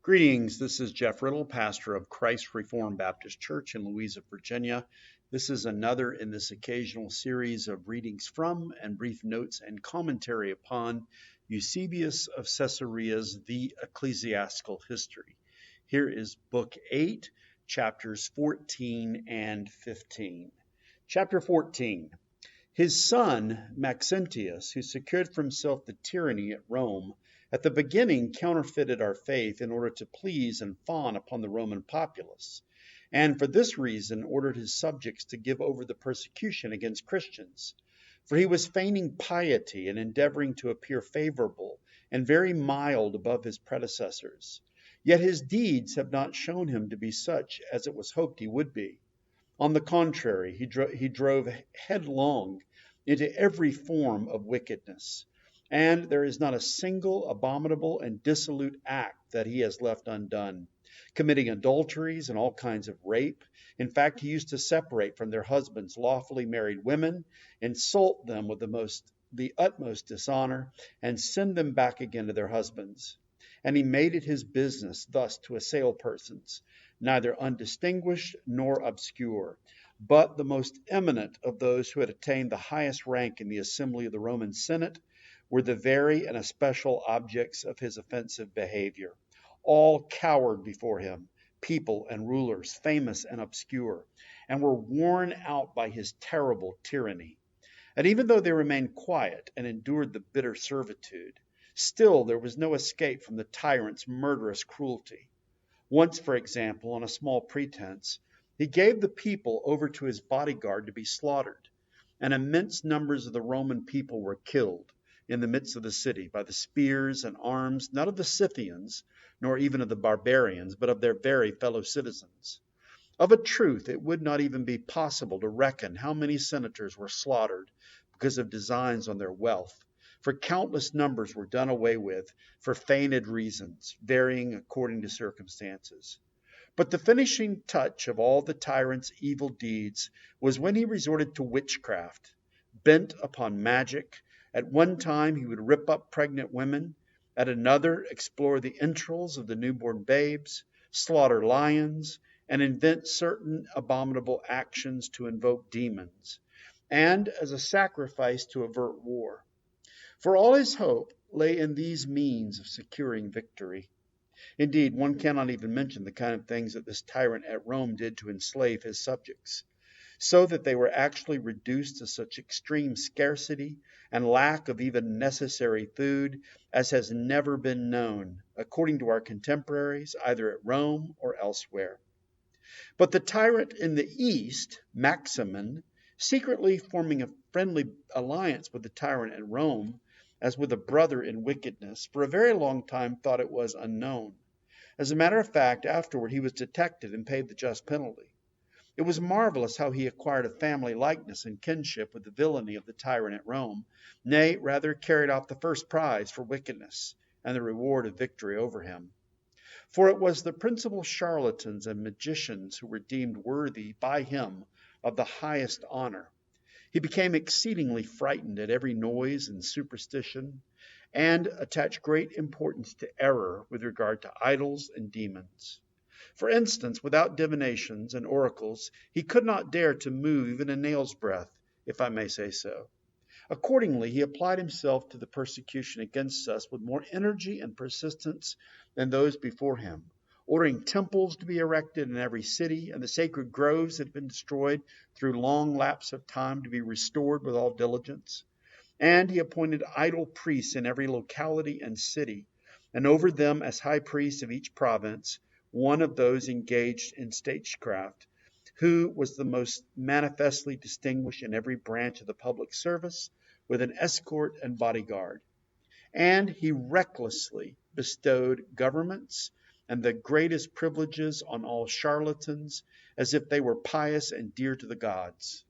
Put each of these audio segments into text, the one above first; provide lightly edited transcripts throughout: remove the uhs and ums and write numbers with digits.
Greetings, this is Jeff Riddle, pastor of Christ Reformed Baptist Church in Louisa, Virginia. This is another in this occasional series of readings from and brief notes and commentary upon Eusebius of Caesarea's The Ecclesiastical History. Here is Book 8, chapters 14 and 15. Chapter 14. His son, Maxentius, who secured for himself the tyranny at Rome, at the beginning counterfeited our faith in order to please and fawn upon the Roman populace, and for this reason ordered his subjects to give over the persecution against Christians. For he was feigning piety and endeavoring to appear favorable and very mild above his predecessors. Yet his deeds have not shown him to be such as it was hoped he would be. On the contrary, he drove headlong into every form of wickedness. And there is not a single abominable and dissolute act that he has left undone, committing adulteries and all kinds of rape. In fact, he used to separate from their husbands lawfully married women, insult them with the utmost dishonor, and send them back again to their husbands. And he made it his business thus to assail persons, neither undistinguished nor obscure, but the most eminent of those who had attained the highest rank in the assembly of the Roman Senate, were the very and especial objects of his offensive behavior. All cowered before him, people and rulers, famous and obscure, and were worn out by his terrible tyranny. And even though they remained quiet and endured the bitter servitude, still there was no escape from the tyrant's murderous cruelty. Once, for example, on a small pretense, he gave the people over to his bodyguard to be slaughtered, and immense numbers of the Roman people were killed in the midst of the city by the spears and arms, not of the Scythians, nor even of the barbarians, but of their very fellow citizens. Of a truth, it would not even be possible to reckon how many senators were slaughtered because of designs on their wealth, for countless numbers were done away with for feigned reasons, varying according to circumstances. But the finishing touch of all the tyrant's evil deeds was when he resorted to witchcraft, bent upon magic. At one time, he would rip up pregnant women. At another, explore the entrails of the newborn babes, slaughter lions, and invent certain abominable actions to invoke demons, and as a sacrifice to avert war. For all his hope lay in these means of securing victory. Indeed, one cannot even mention the kind of things that this tyrant at Rome did to enslave his subjects, so that they were actually reduced to such extreme scarcity and lack of even necessary food as has never been known, according to our contemporaries, either at Rome or elsewhere. But the tyrant in the East, Maximin, secretly forming a friendly alliance with the tyrant at Rome, as with a brother in wickedness, for a very long time thought it was unknown. As a matter of fact, afterward he was detected and paid the just penalty. It was marvelous how he acquired a family likeness and kinship with the villainy of the tyrant at Rome, nay, rather carried off the first prize for wickedness and the reward of victory over him. For it was the principal charlatans and magicians who were deemed worthy by him of the highest honor. He became exceedingly frightened at every noise and superstition, and attached great importance to error with regard to idols and demons. For instance, without divinations and oracles, he could not dare to move even a nail's breadth, if I may say so. Accordingly, he applied himself to the persecution against us with more energy and persistence than those before him, ordering temples to be erected in every city, and the sacred groves that had been destroyed through long lapse of time to be restored with all diligence. And he appointed idol priests in every locality and city, and over them as high priest of each province, one of those engaged in statecraft, who was the most manifestly distinguished in every branch of the public service, with an escort and bodyguard. And he recklessly bestowed governments and the greatest privileges on all charlatans, as if they were pious and dear to the gods.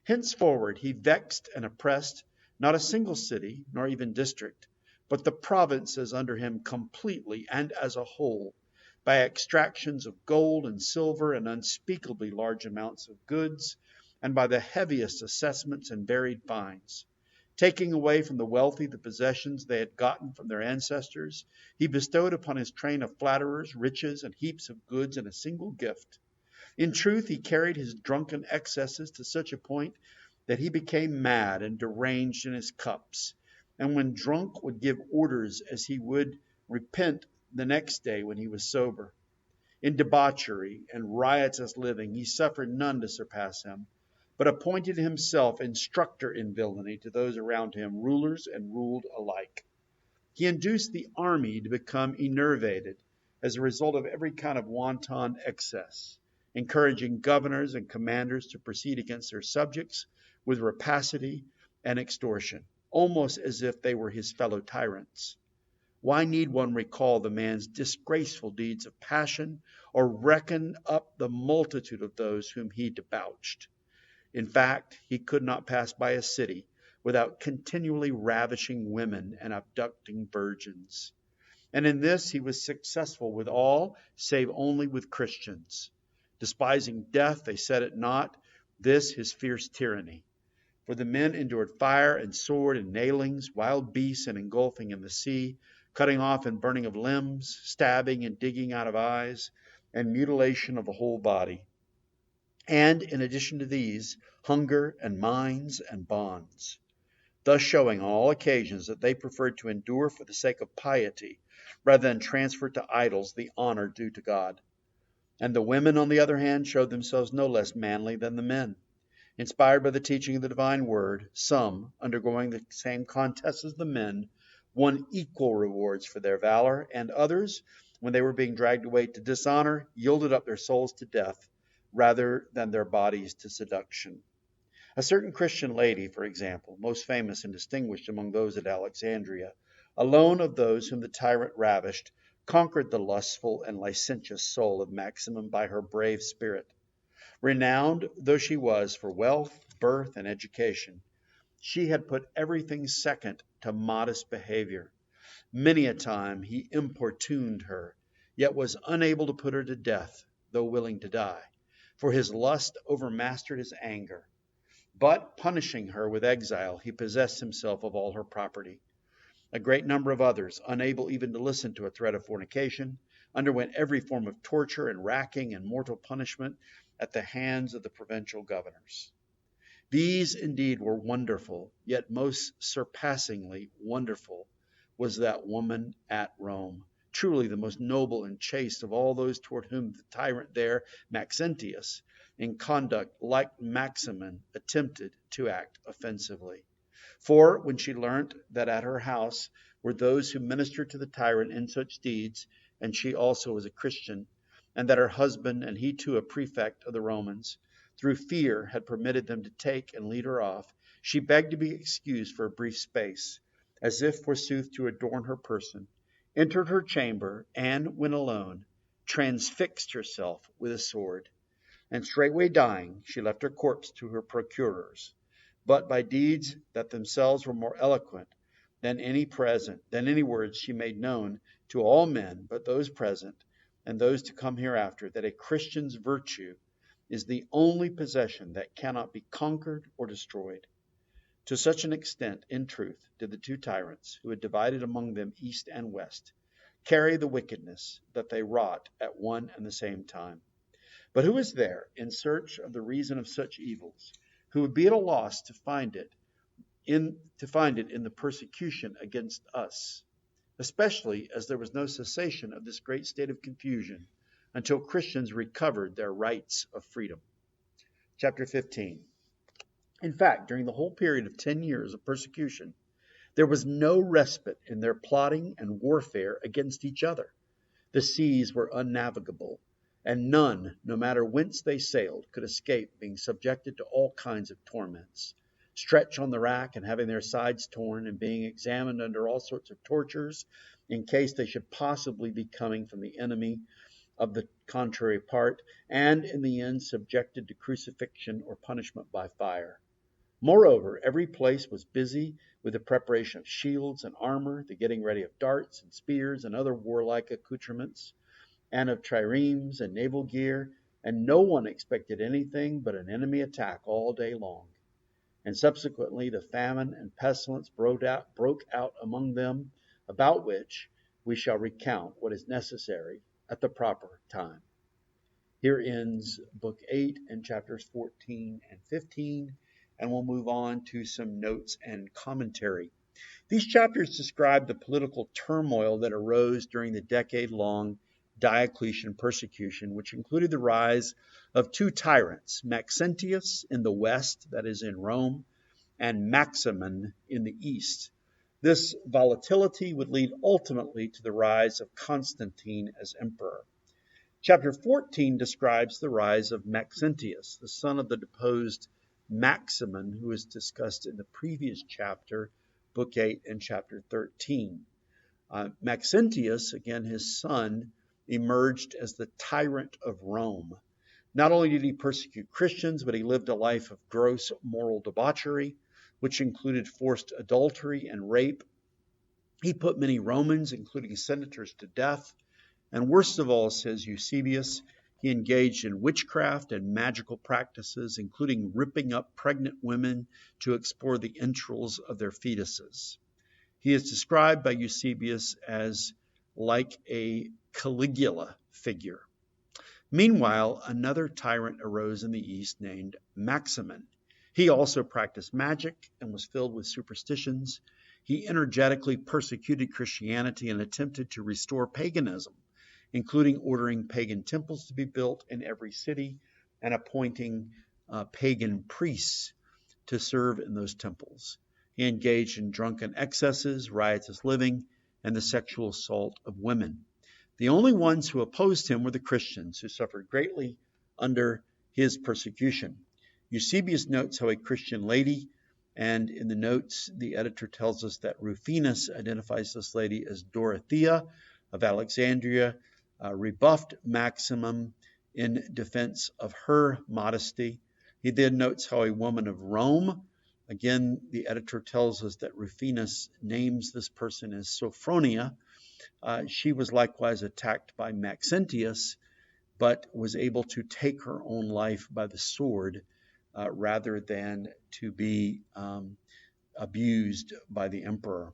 Henceforward he vexed and oppressed not a single city, nor even district, but the provinces under him completely and as a whole, by extractions of gold and silver and unspeakably large amounts of goods, and by the heaviest assessments and varied fines. Taking away from the wealthy the possessions they had gotten from their ancestors, he bestowed upon his train of flatterers riches and heaps of goods in a single gift. In truth, he carried his drunken excesses to such a point that he became mad and deranged in his cups, and when drunk would give orders as he would repent the next day when he was sober. In debauchery and riotous living he suffered none to surpass him, but appointed himself instructor in villainy to those around him, rulers and ruled alike. He induced the army to become enervated as a result of every kind of wanton excess, encouraging governors and commanders to proceed against their subjects with rapacity and extortion, almost as if they were his fellow tyrants. Why need one recall the man's disgraceful deeds of passion, or reckon up the multitude of those whom he debauched? In fact, he could not pass by a city without continually ravishing women and abducting virgins. And in this he was successful with all, save only with Christians. Despising death, they set it not, this his fierce tyranny. For the men endured fire and sword and nailings, wild beasts and engulfing in the sea, cutting off and burning of limbs, stabbing and digging out of eyes, and mutilation of the whole body. And in addition to these, hunger and mines and bonds. Thus showing on all occasions that they preferred to endure for the sake of piety, rather than transfer to idols the honor due to God. And the women, on the other hand, showed themselves no less manly than the men. Inspired by the teaching of the divine word, some, undergoing the same contests as the men, won equal rewards for their valor, and others, when they were being dragged away to dishonor, yielded up their souls to death rather than their bodies to seduction. A certain Christian lady, for example, most famous and distinguished among those at Alexandria, alone of those whom the tyrant ravished, conquered the lustful and licentious soul of Maximin by her brave spirit. Renowned though she was for wealth, birth, and education, she had put everything second to modest behavior. Many a time he importuned her, yet was unable to put her to death, though willing to die, for his lust overmastered his anger. But, punishing her with exile, he possessed himself of all her property. A great number of others, unable even to listen to a threat of fornication, underwent every form of torture and racking and mortal punishment at the hands of the provincial governors. These indeed were wonderful, yet most surpassingly wonderful was that woman at Rome, truly the most noble and chaste of all those toward whom the tyrant there, Maxentius, in conduct like Maximin, attempted to act offensively. For when she learnt that at her house were those who ministered to the tyrant in such deeds, and she also was a Christian, and that her husband, and he too a prefect of the Romans, through fear had permitted them to take and lead her off, she begged to be excused for a brief space, as if forsooth to adorn her person, entered her chamber, and, when alone, transfixed herself with a sword. And straightway dying, she left her corpse to her procurers. But by deeds that themselves were more eloquent than any words, she made known to all men, but those present, and those to come hereafter, that a Christian's virtue is the only possession that cannot be conquered or destroyed. To such an extent, in truth, did the two tyrants, who had divided among them east and west, carry the wickedness that they wrought at one and the same time. But who is there, in search of the reason of such evils, who would be at a loss to find it in the persecution against us, especially as there was no cessation of this great state of confusion until Christians recovered their rights of freedom. Chapter 15. In fact, during the whole period of 10 years of persecution, there was no respite in their plotting and warfare against each other. The seas were unnavigable, and none, no matter whence they sailed, could escape being subjected to all kinds of torments. Stretched on the rack and having their sides torn, and being examined under all sorts of tortures in case they should possibly be coming from the enemy of the contrary part, and in the end subjected to crucifixion or punishment by fire. Moreover, every place was busy with the preparation of shields and armor, the getting ready of darts and spears and other warlike accoutrements, and of triremes and naval gear, and no one expected anything but an enemy attack all day long. and subsequently the famine and pestilence broke out among them, about which we shall recount what is necessary at the proper time. Here ends Book 8 and chapters 14 and 15, and we'll move on to some notes and commentary. These chapters describe the political turmoil that arose during the decade-long Diocletian persecution, which included the rise of two tyrants, Maxentius in the west, that is in Rome, and Maximin in the east. This volatility would lead ultimately to the rise of Constantine as emperor. Chapter 14 describes the rise of Maxentius, the son of the deposed Maximin, who is discussed in the previous chapter, Book 8 and chapter 13. Maxentius, again his son, emerged as the tyrant of Rome. Not only did he persecute Christians, but he lived a life of gross moral debauchery, which included forced adultery and rape. He put many Romans, including senators, to death. And worst of all, says Eusebius, he engaged in witchcraft and magical practices, including ripping up pregnant women to explore the entrails of their fetuses. He is described by Eusebius as like a Caligula figure. Meanwhile, another tyrant arose in the east named Maximin. He also practiced magic and was filled with superstitions. He energetically persecuted Christianity and attempted to restore paganism, including ordering pagan temples to be built in every city and appointing pagan priests to serve in those temples. He engaged in drunken excesses, riotous living, and the sexual assault of women. The only ones who opposed him were the Christians, who suffered greatly under his persecution. Eusebius notes how a Christian lady, and in the notes, the editor tells us that Rufinus identifies this lady as Dorothea of Alexandria, rebuffed Maximin in defense of her modesty. He then notes how a woman of Rome, again, the editor tells us that Rufinus names this person as Sophronia. She was likewise attacked by Maxentius, but was able to take her own life by the sword rather than to be abused by the emperor.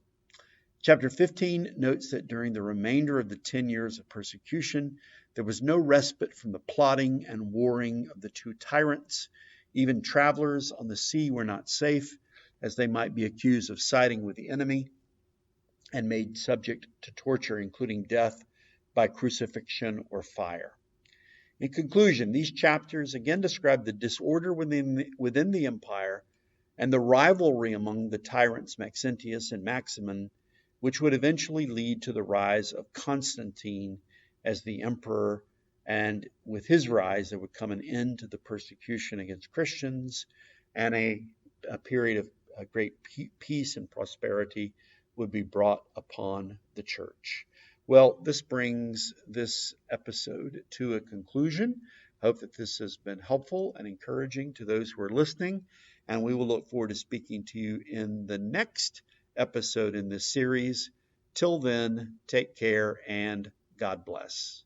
Chapter 15 notes that during the remainder of the 10 years of persecution, there was no respite from the plotting and warring of the two tyrants. Even travelers on the sea were not safe, as they might be accused of siding with the enemy and made subject to torture, including death by crucifixion or fire. In conclusion, these chapters again describe the disorder within the empire and the rivalry among the tyrants Maxentius and Maximin, which would eventually lead to the rise of Constantine as the emperor, and with his rise there would come an end to the persecution against Christians, and a period of great peace and prosperity would be brought upon the church. Well, this brings this episode to a conclusion. I hope that this has been helpful and encouraging to those who are listening, and we will look forward to speaking to you in the next episode in this series. Till then, take care and God bless.